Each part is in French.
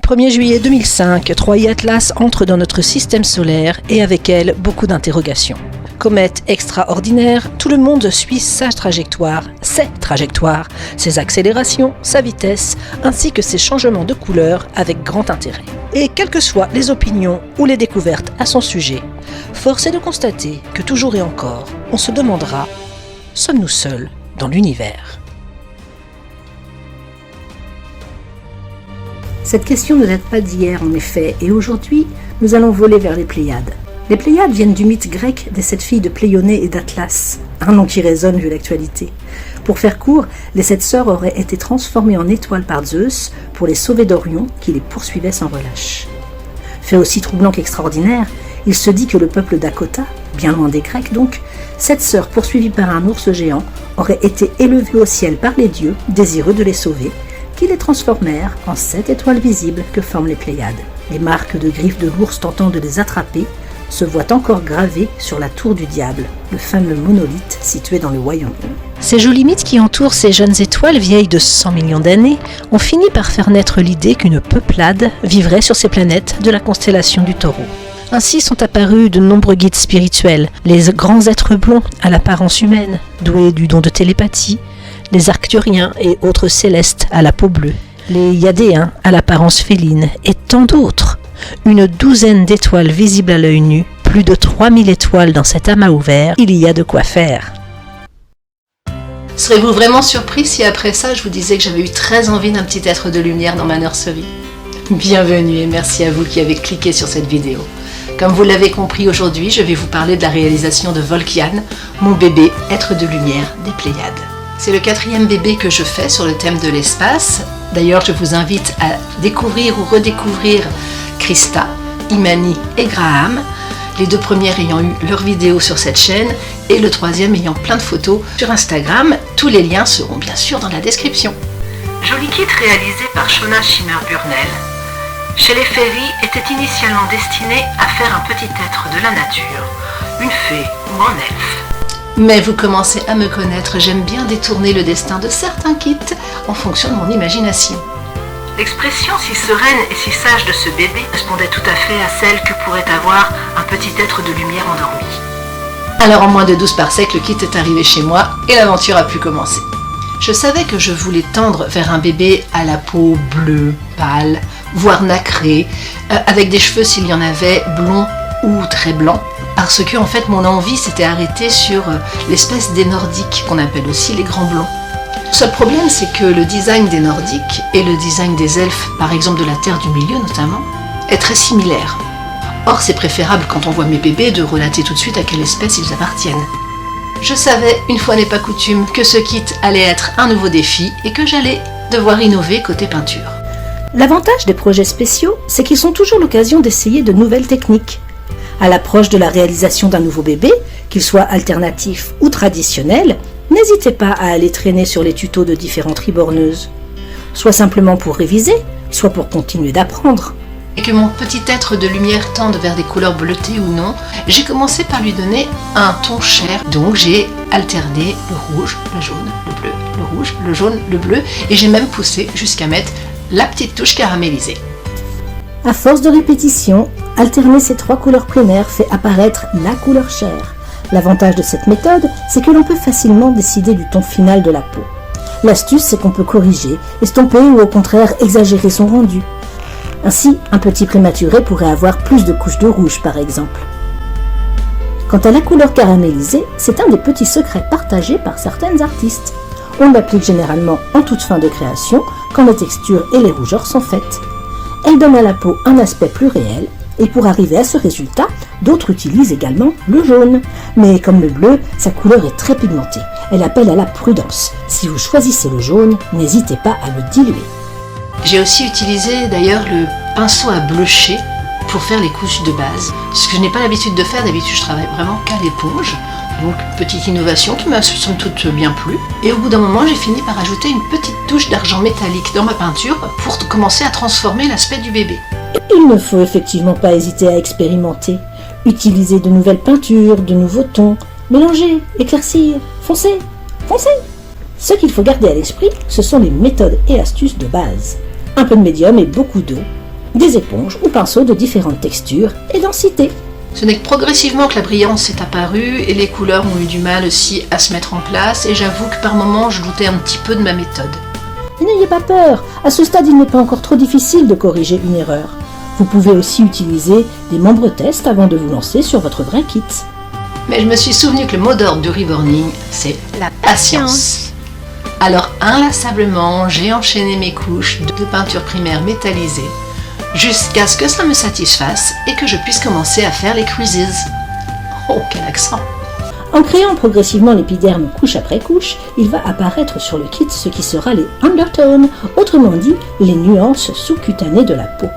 1er juillet 2005, 3i Atlas entre dans notre système solaire et avec elle, beaucoup d'interrogations. Comète extraordinaire, tout le monde suit sa trajectoire, ses trajectoires, ses accélérations, sa vitesse, ainsi que ses changements de couleur avec grand intérêt. Et quelles que soient les opinions ou les découvertes à son sujet, force est de constater que toujours et encore, on se demandera, sommes-nous seuls dans l'univers ? Cette question ne date pas d'hier en effet, et aujourd'hui, nous allons voler vers les Pléiades. Les Pléiades viennent du mythe grec des 7 filles de Pléionée et d'Atlas, un nom qui résonne vu l'actualité. Pour faire court, les 7 sœurs auraient été transformées en étoiles par Zeus pour les sauver d'Orion qui les poursuivait sans relâche. Fait aussi troublant qu'extraordinaire, il se dit que le peuple d'Akota, bien loin des Grecs donc, 7 sœurs poursuivies par un ours géant auraient été élevées au ciel par les dieux, désireux de les sauver, qui les transformèrent en 7 étoiles visibles que forment les Pléiades. Les marques de griffes de l'ours tentant de les attraper se voient encore gravées sur la tour du diable, le fameux monolithe situé dans le Wayang. Ces jolis mythes qui entourent ces jeunes étoiles vieilles de 100 millions d'années ont fini par faire naître l'idée qu'une peuplade vivrait sur ces planètes de la constellation du Taureau. Ainsi sont apparus de nombreux guides spirituels, les grands êtres blonds à l'apparence humaine, doués du don de télépathie, les Arcturiens et autres célestes à la peau bleue, les Iadéens à l'apparence féline et tant d'autres. Une douzaine d'étoiles visibles à l'œil nu, plus de 3000 étoiles dans cet amas ouvert, il y a de quoi faire. Serez-vous vraiment surpris si après ça je vous disais que j'avais eu très envie d'un petit être de lumière dans ma nurserie ? Bienvenue et merci à vous qui avez cliqué sur cette vidéo. Comme vous l'avez compris aujourd'hui, je vais vous parler de la réalisation de Volkian, mon bébé être de lumière des Pléiades. C'est le 4e bébé que je fais sur le thème de l'espace. D'ailleurs, je vous invite à découvrir ou redécouvrir Krista, Imani et Graham, les 2 premières ayant eu leur vidéo sur cette chaîne et le 3e ayant plein de photos sur Instagram. Tous les liens seront bien sûr dans la description. Joli kit réalisé par Shona Schimmer-Burnell. Chez les Ferry était initialement destiné à faire un petit être de la nature, une fée ou un elfe. Mais vous commencez à me connaître, j'aime bien détourner le destin de certains kits en fonction de mon imagination. L'expression si sereine et si sage de ce bébé correspondait tout à fait à celle que pourrait avoir un petit être de lumière endormi. Alors en moins de 12 parsecs, le kit est arrivé chez moi et l'aventure a pu commencer. Je savais que je voulais tendre vers un bébé à la peau bleue, pâle, voire nacrée, avec des cheveux s'il y en avait, blonds ou très blancs. Parce que en fait mon envie s'était arrêtée sur l'espèce des Nordiques qu'on appelle aussi les grands blancs. Le seul problème c'est que le design des Nordiques et le design des elfes, par exemple de la Terre du Milieu notamment, est très similaire. Or c'est préférable quand on voit mes bébés de relater tout de suite à quelle espèce ils appartiennent. Je savais, une fois n'est pas coutume, que ce kit allait être un nouveau défi et que j'allais devoir innover côté peinture. L'avantage des projets spéciaux, c'est qu'ils sont toujours l'occasion d'essayer de nouvelles techniques. À l'approche de la réalisation d'un nouveau bébé, qu'il soit alternatif ou traditionnel, n'hésitez pas à aller traîner sur les tutos de différentes riborneuses. Soit simplement pour réviser, soit pour continuer d'apprendre. Et que mon petit être de lumière tende vers des couleurs bleutées ou non, j'ai commencé par lui donner un ton chair. Donc j'ai alterné le rouge, le jaune, le bleu, le rouge, le jaune, le bleu, et j'ai même poussé jusqu'à mettre la petite touche caramélisée. À force de répétition, alterner ces 3 couleurs primaires fait apparaître la couleur chair. L'avantage de cette méthode, c'est que l'on peut facilement décider du ton final de la peau. L'astuce, c'est qu'on peut corriger, estomper ou au contraire exagérer son rendu. Ainsi, un petit prématuré pourrait avoir plus de couches de rouge par exemple. Quant à la couleur caramélisée, c'est un des petits secrets partagés par certaines artistes. On l'applique généralement en toute fin de création, quand les textures et les rougeurs sont faites. Elle donne à la peau un aspect plus réel, et pour arriver à ce résultat, d'autres utilisent également le jaune. Mais comme le bleu, sa couleur est très pigmentée. Elle appelle à la prudence. Si vous choisissez le jaune, n'hésitez pas à le diluer. J'ai aussi utilisé d'ailleurs le pinceau à blucher pour faire les couches de base. Ce que je n'ai pas l'habitude de faire, d'habitude je travaille vraiment qu'à l'éponge. Donc petite innovation qui m'a somme toute bien plu. Et au bout d'un moment, j'ai fini par ajouter une petite touche d'argent métallique dans ma peinture pour commencer à transformer l'aspect du bébé. Il ne faut effectivement pas hésiter à expérimenter. Utiliser de nouvelles peintures, de nouveaux tons, mélanger, éclaircir, foncer, foncer. Ce qu'il faut garder à l'esprit, ce sont les méthodes et astuces de base. Un peu de médium et beaucoup d'eau, des éponges ou pinceaux de différentes textures et densités. Ce n'est que progressivement que la brillance est apparue et les couleurs ont eu du mal aussi à se mettre en place et j'avoue que par moments je doutais un petit peu de ma méthode. Et n'ayez pas peur, à ce stade il n'est pas encore trop difficile de corriger une erreur. Vous pouvez aussi utiliser des membres tests avant de vous lancer sur votre vrai kit. Mais je me suis souvenu que le mot d'ordre du Reborning, c'est la patience. Alors inlassablement, j'ai enchaîné mes couches de peinture primaire métallisée jusqu'à ce que ça me satisfasse et que je puisse commencer à faire les creases. Oh, quel accent! En créant progressivement l'épiderme couche après couche, il va apparaître sur le kit ce qui sera les undertones, autrement dit les nuances sous-cutanées de la peau.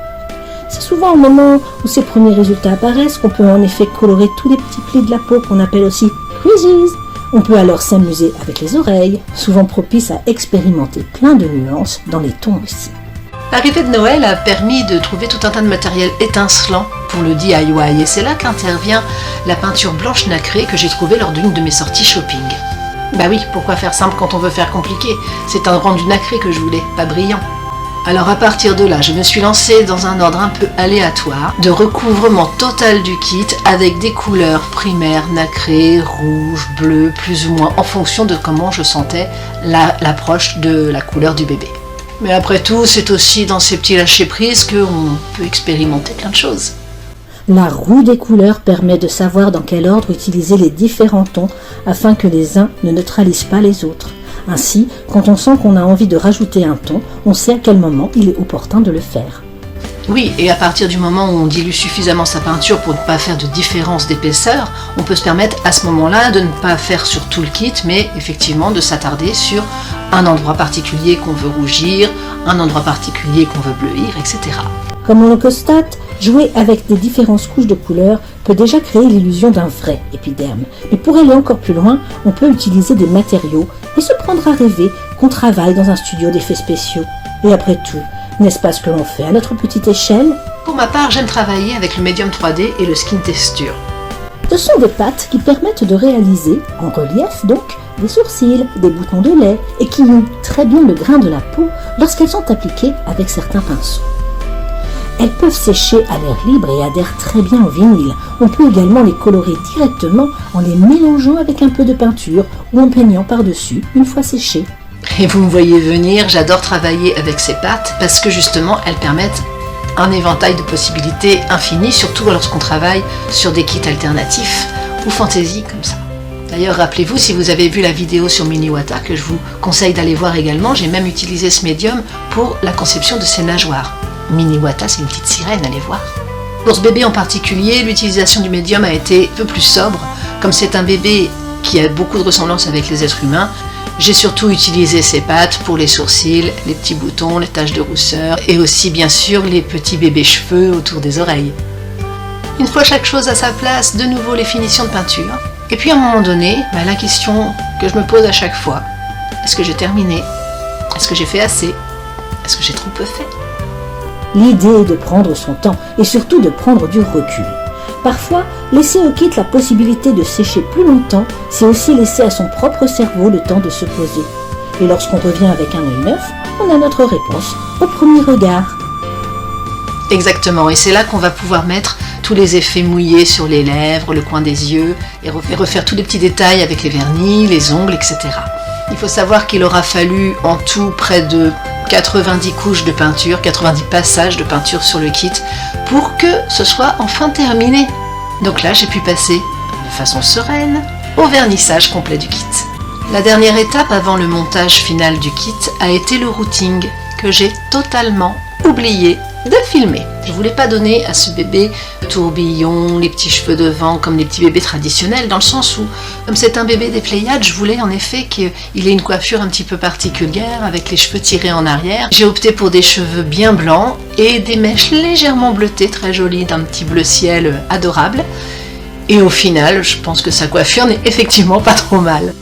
C'est souvent au moment où ces premiers résultats apparaissent qu'on peut en effet colorer tous les petits plis de la peau qu'on appelle aussi creases. On peut alors s'amuser avec les oreilles, souvent propices à expérimenter plein de nuances dans les tons aussi. L'arrivée de Noël a permis de trouver tout un tas de matériel étincelant pour le DIY et c'est là qu'intervient la peinture blanche nacrée que j'ai trouvée lors d'une de mes sorties shopping. Bah oui, pourquoi faire simple quand on veut faire compliqué? C'est un rendu nacré que je voulais, pas brillant. Alors à partir de là, je me suis lancée dans un ordre un peu aléatoire de recouvrement total du kit avec des couleurs primaires nacrées, rouge, bleu, plus ou moins en fonction de comment je sentais l'approche de la couleur du bébé. Mais après tout, c'est aussi dans ces petits lâcher-prise qu'on peut expérimenter plein de choses. La roue des couleurs permet de savoir dans quel ordre utiliser les différents tons afin que les uns ne neutralisent pas les autres. Ainsi, quand on sent qu'on a envie de rajouter un ton, on sait à quel moment il est opportun de le faire. Oui, et à partir du moment où on dilue suffisamment sa peinture pour ne pas faire de différence d'épaisseur, on peut se permettre à ce moment-là de ne pas faire sur tout le kit, mais effectivement de s'attarder sur un endroit particulier qu'on veut rougir, un endroit particulier qu'on veut bleuir, etc. Comme on le constate, jouer avec des différentes couches de couleurs peut déjà créer l'illusion d'un vrai épiderme. Mais pour aller encore plus loin, on peut utiliser des matériaux et se prendre à rêver qu'on travaille dans un studio d'effets spéciaux. Et après tout, n'est-ce pas ce que l'on fait à notre petite échelle? Pour ma part, j'aime travailler avec le médium 3D et le skin texture. Ce sont des pâtes qui permettent de réaliser, en relief donc, des sourcils, des boutons de lait et qui ont très bien le grain de la peau lorsqu'elles sont appliquées avec certains pinceaux. Elles peuvent sécher à l'air libre et adhèrent très bien au vinyle. On peut également les colorer directement en les mélangeant avec un peu de peinture ou en peignant par-dessus une fois séchées. Et vous me voyez venir, j'adore travailler avec ces pâtes parce que justement elles permettent un éventail de possibilités infinies, surtout lorsqu'on travaille sur des kits alternatifs ou fantaisie comme ça. D'ailleurs, rappelez-vous, si vous avez vu la vidéo sur Miniwata, que je vous conseille d'aller voir également, j'ai même utilisé ce médium pour la conception de ces nageoires. Miniwata, c'est une petite sirène, allez voir. Pour ce bébé en particulier, l'utilisation du médium a été un peu plus sobre. Comme c'est un bébé qui a beaucoup de ressemblance avec les êtres humains, j'ai surtout utilisé ces pattes pour les sourcils, les petits boutons, les taches de rousseur et aussi bien sûr les petits bébés cheveux autour des oreilles. Une fois chaque chose à sa place, de nouveau les finitions de peinture. Et puis à un moment donné, la question que je me pose à chaque fois, est-ce que j'ai terminé? Est-ce que j'ai fait assez? Est-ce que j'ai trop peu fait? L'idée est de prendre son temps et surtout de prendre du recul. Parfois, laisser au kit la possibilité de sécher plus longtemps, c'est aussi laisser à son propre cerveau le temps de se poser. Et lorsqu'on revient avec un œil neuf, on a notre réponse au premier regard. Exactement, et c'est là qu'on va pouvoir mettre tous les effets mouillés sur les lèvres, le coin des yeux, et refaire tous les petits détails avec les vernis, les ongles, etc. Il faut savoir qu'il aura fallu en tout près de 90 couches de peinture, 90 passages de peinture sur le kit pour que ce soit enfin terminé. Donc là, j'ai pu passer de façon sereine au vernissage complet du kit. La dernière étape avant le montage final du kit a été le routing que j'ai totalement oublié de filmer. Je voulais pas donner à ce bébé le tourbillon, les petits cheveux devant comme les petits bébés traditionnels, dans le sens où, comme c'est un bébé des Pléiades, je voulais en effet qu'il ait une coiffure un petit peu particulière avec les cheveux tirés en arrière. J'ai opté pour des cheveux bien blancs et des mèches légèrement bleutées, très jolies, d'un petit bleu ciel adorable. Et au final, je pense que sa coiffure n'est effectivement pas trop mal.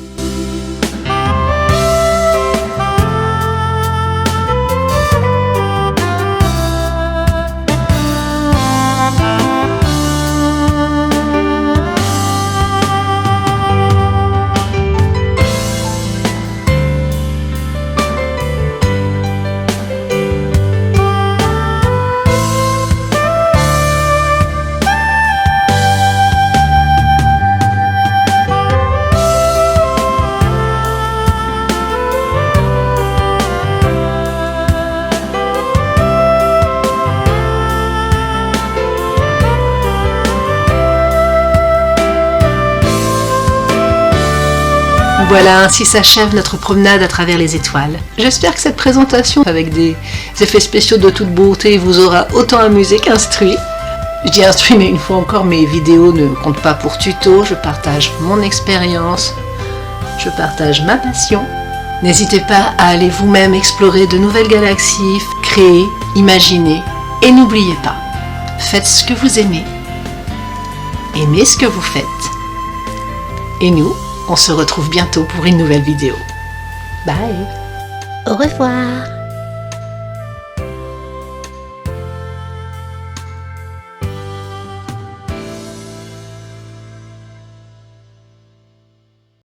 Voilà, ainsi s'achève notre promenade à travers les étoiles. J'espère que cette présentation avec des effets spéciaux de toute beauté vous aura autant amusé qu'instruit. Je dis instruit, mais une fois encore, mes vidéos ne comptent pas pour tuto. Je partage mon expérience, je partage ma passion. N'hésitez pas à aller vous-même explorer de nouvelles galaxies, créer, imaginer. Et n'oubliez pas, faites ce que vous aimez. Aimez ce que vous faites. Et nous, on se retrouve bientôt pour une nouvelle vidéo. Bye. Au revoir.